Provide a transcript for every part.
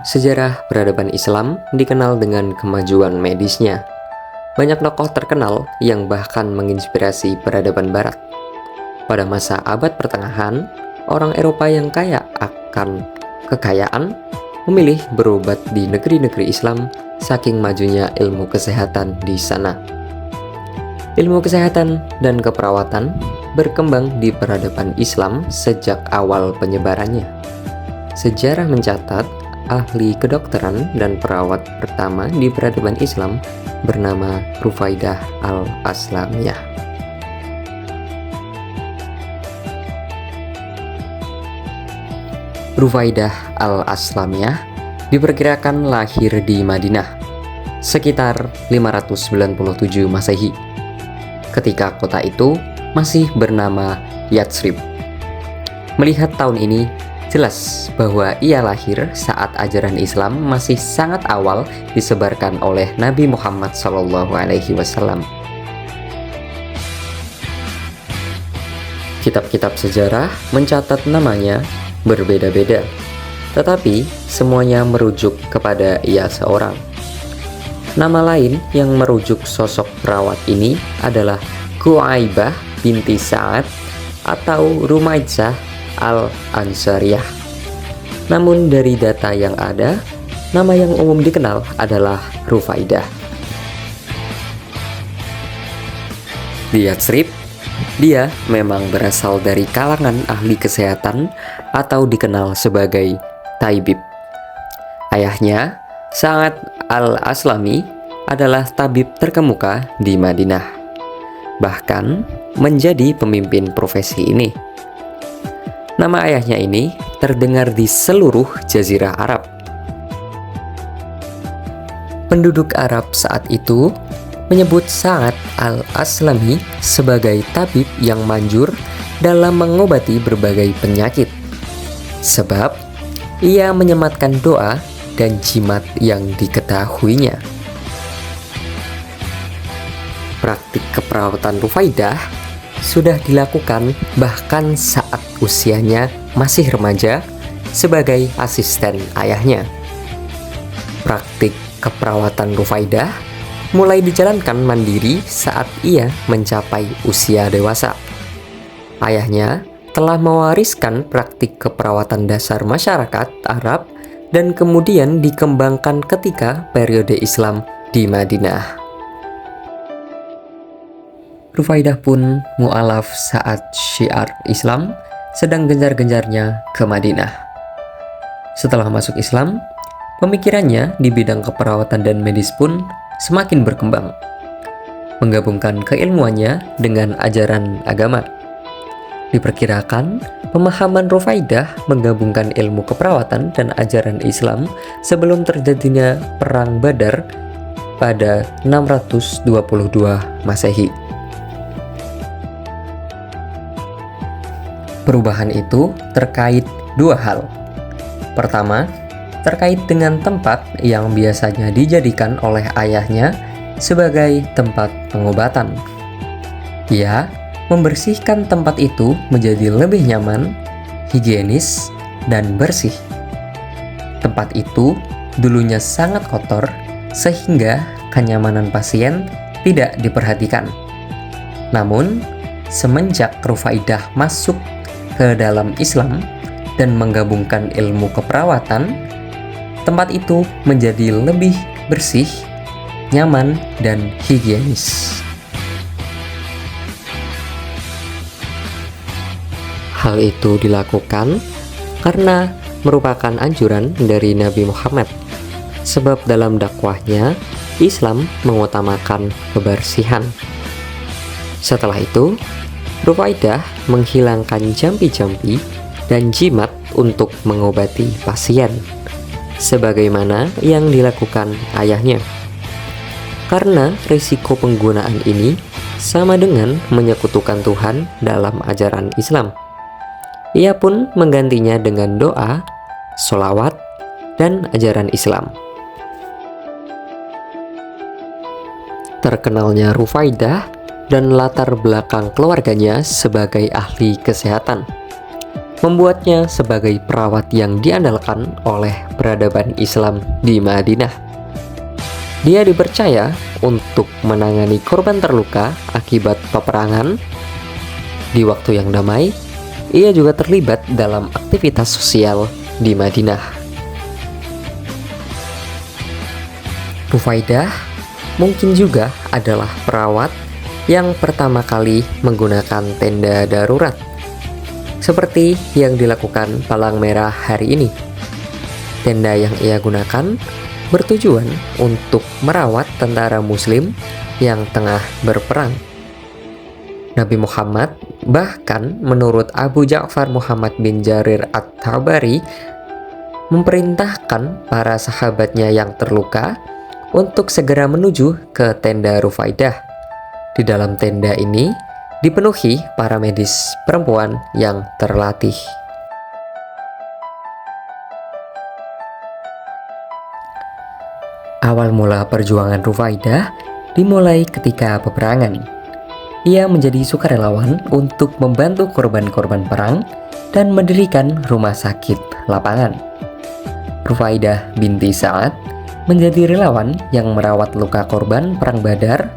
Sejarah peradaban Islam dikenal dengan kemajuan medisnya. Banyak tokoh terkenal yang bahkan menginspirasi peradaban Barat. Pada masa abad pertengahan, orang Eropa yang kaya akan kekayaan memilih berobat di negeri-negeri Islam saking majunya ilmu kesehatan di sana. Ilmu kesehatan dan keperawatan berkembang di peradaban Islam sejak awal penyebarannya. Sejarah mencatat ahli kedokteran dan perawat pertama di peradaban Islam bernama Rufaidah al-Aslamiyah. Rufaidah al-Aslamiyah diperkirakan lahir di Madinah sekitar 597 Masehi, ketika kota itu masih bernama Yatsrib. Melihat tahun ini, jelas bahwa ia lahir saat ajaran Islam masih sangat awal disebarkan oleh Nabi Muhammad SAW. Kitab-kitab sejarah mencatat namanya berbeda-beda, tetapi semuanya merujuk kepada ia seorang. Nama lain yang merujuk sosok perawat ini adalah Kuaibah binti Sa'ad atau Rumaidzah al-Ansariyah. Namun dari data yang ada, nama yang umum dikenal adalah Rufaidah. Di Yatsrib, dia memang berasal dari kalangan ahli kesehatan atau dikenal sebagai taibib. Ayahnya, Sa'ad al-Aslami, adalah tabib terkemuka di Madinah, bahkan menjadi pemimpin profesi ini. Nama ayahnya ini terdengar di seluruh Jazirah Arab. Penduduk Arab saat itu menyebut Sa'ad al-Aslami sebagai tabib yang manjur dalam mengobati berbagai penyakit, sebab ia menyematkan doa dan jimat yang diketahuinya. Praktik keperawatan Rufaidah sudah dilakukan bahkan saat usianya masih remaja sebagai asisten ayahnya. Praktik keperawatan Rufaidah mulai dijalankan mandiri saat ia mencapai usia dewasa. Ayahnya telah mewariskan praktik keperawatan dasar masyarakat Arab dan kemudian dikembangkan ketika periode Islam di Madinah. Rufaidah pun mu'alaf saat syiar Islam sedang gencar-gencarnya ke Madinah. Setelah masuk Islam, pemikirannya di bidang keperawatan dan medis pun semakin berkembang, menggabungkan keilmuannya dengan ajaran agama. Diperkirakan, pemahaman Rufaidah menggabungkan ilmu keperawatan dan ajaran Islam sebelum terjadinya Perang Badar pada 622 Masehi. Perubahan itu terkait dua hal. Pertama, terkait dengan tempat yang biasanya dijadikan oleh ayahnya sebagai tempat pengobatan. Ia membersihkan tempat itu menjadi lebih nyaman, higienis, dan bersih. Tempat itu dulunya sangat kotor sehingga kenyamanan pasien tidak diperhatikan. Namun, semenjak Rufaidah masuk ke dalam Islam dan menggabungkan ilmu keperawatan, tempat itu menjadi lebih bersih, nyaman, dan higienis. Hal itu dilakukan karena merupakan anjuran dari Nabi Muhammad, sebab dalam dakwahnya Islam mengutamakan kebersihan. Setelah itu, Rufaidah menghilangkan jampi-jampi dan jimat untuk mengobati pasien, sebagaimana yang dilakukan ayahnya. Karena risiko penggunaan ini sama dengan menyekutukan Tuhan dalam ajaran Islam, ia pun menggantinya dengan doa, sholawat, dan ajaran Islam. Terkenalnya Rufaidah dan latar belakang keluarganya sebagai ahli kesehatan membuatnya sebagai perawat yang diandalkan oleh peradaban Islam di Madinah. Dia dipercaya untuk menangani korban terluka akibat peperangan. Di waktu yang damai, ia juga terlibat dalam aktivitas sosial di Madinah. Rufaidah mungkin juga adalah perawat yang pertama kali menggunakan tenda darurat, seperti yang dilakukan Palang Merah hari ini. Tenda yang ia gunakan bertujuan untuk merawat tentara Muslim yang tengah berperang. Nabi Muhammad bahkan menurut Abu Ja'far Muhammad bin Jarir At-Tabari memerintahkan para sahabatnya yang terluka untuk segera menuju ke tenda Rufaidah. Di dalam tenda ini dipenuhi para medis perempuan yang terlatih. Awal mula perjuangan Rufaidah dimulai ketika peperangan. Ia menjadi sukarelawan untuk membantu korban-korban perang dan mendirikan rumah sakit lapangan. Rufaidah binti Sa'ad menjadi relawan yang merawat luka korban perang Badar,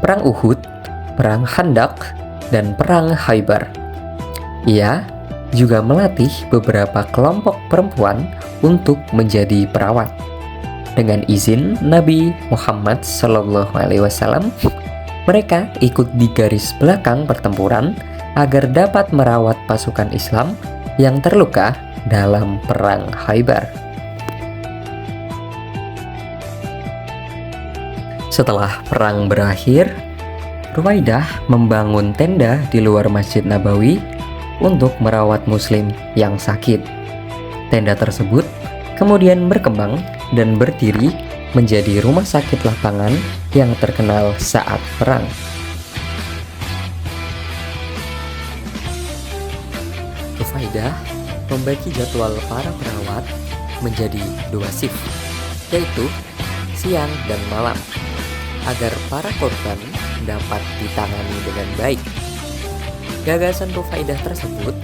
perang Uhud, perang Khandaq, dan perang Khaybar. Ia juga melatih beberapa kelompok perempuan untuk menjadi perawat. Dengan izin Nabi Muhammad SAW, mereka ikut di garis belakang pertempuran agar dapat merawat pasukan Islam yang terluka dalam perang Khaybar. Setelah perang berakhir, Rufaidah membangun tenda di luar Masjid Nabawi untuk merawat Muslim yang sakit. Tenda tersebut kemudian berkembang dan berdiri menjadi rumah sakit lapangan yang terkenal saat perang. Rufaidah membagi jadwal para perawat menjadi 2 shift, yaitu siang dan malam, agar para korban dapat ditangani dengan baik. Gagasan Rufaidah tersebut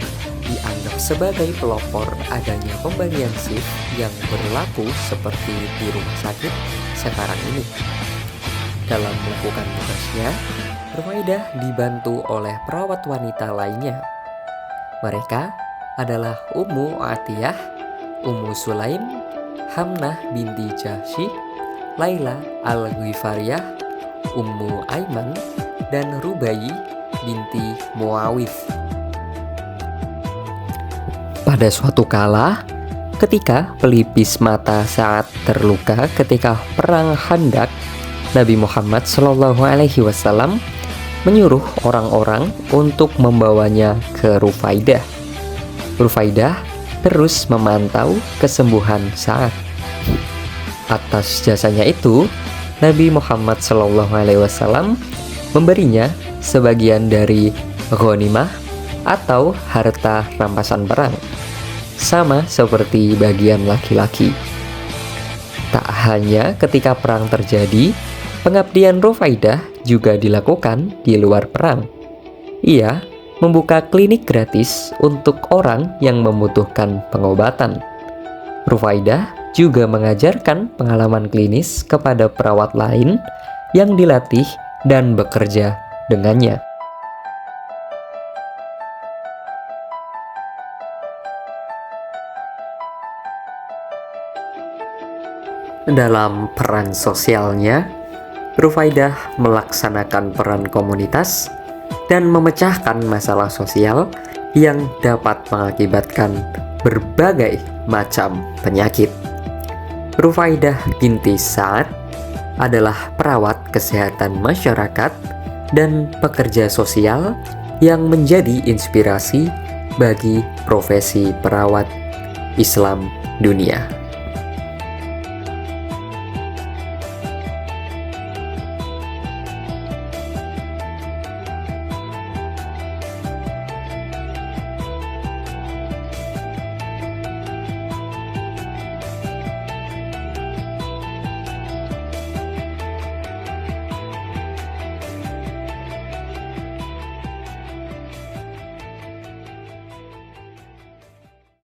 dianggap sebagai pelopor adanya pembagian shift yang berlaku seperti di rumah sakit sekarang ini. Dalam melakukan tugasnya, Rufaidah dibantu oleh perawat wanita lainnya. Mereka adalah Ummu Atiyah, Ummu Sulaim, Hamnah binti Jahsy, Laila Al-Ghifariyah, Ummu Aiman, dan Rubai binti Muawith. Pada suatu kala, ketika pelipis mata saat terluka ketika perang Khandaq, Nabi Muhammad SAW menyuruh orang-orang untuk membawanya ke Rufaidah. Rufaidah terus memantau kesembuhan Sa'ad. Atas jasanya itu, Nabi Muhammad SAW memberinya sebagian dari ghanimah atau harta rampasan perang, sama seperti bagian laki-laki. Tak hanya ketika perang terjadi, pengabdian Rufaidah juga dilakukan di luar perang. Ia membuka klinik gratis untuk orang yang membutuhkan pengobatan. Rufaidah juga mengajarkan pengalaman klinis kepada perawat lain yang dilatih dan bekerja dengannya. Dalam peran sosialnya, Rufaidah melaksanakan peran komunitas dan memecahkan masalah sosial yang dapat mengakibatkan berbagai macam penyakit. Rufaidah binti Sa'ad adalah perawat kesehatan masyarakat dan pekerja sosial yang menjadi inspirasi bagi profesi perawat Islam dunia.